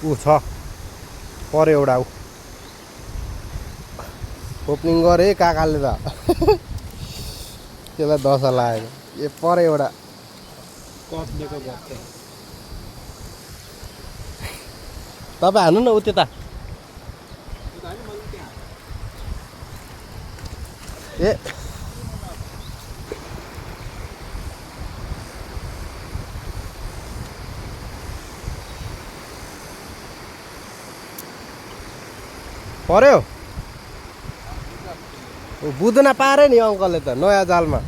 ऊ छ पर्यो एउटा ऊ ओपनिङ गरे काकाले त त्यसलाई दशा लागेको ए पर्यो एउटा तपाईँ हान्नु न ऊ त्यता ए पर्यो बुझ्न पारे नि अङ्कलले त नयाँ जालमा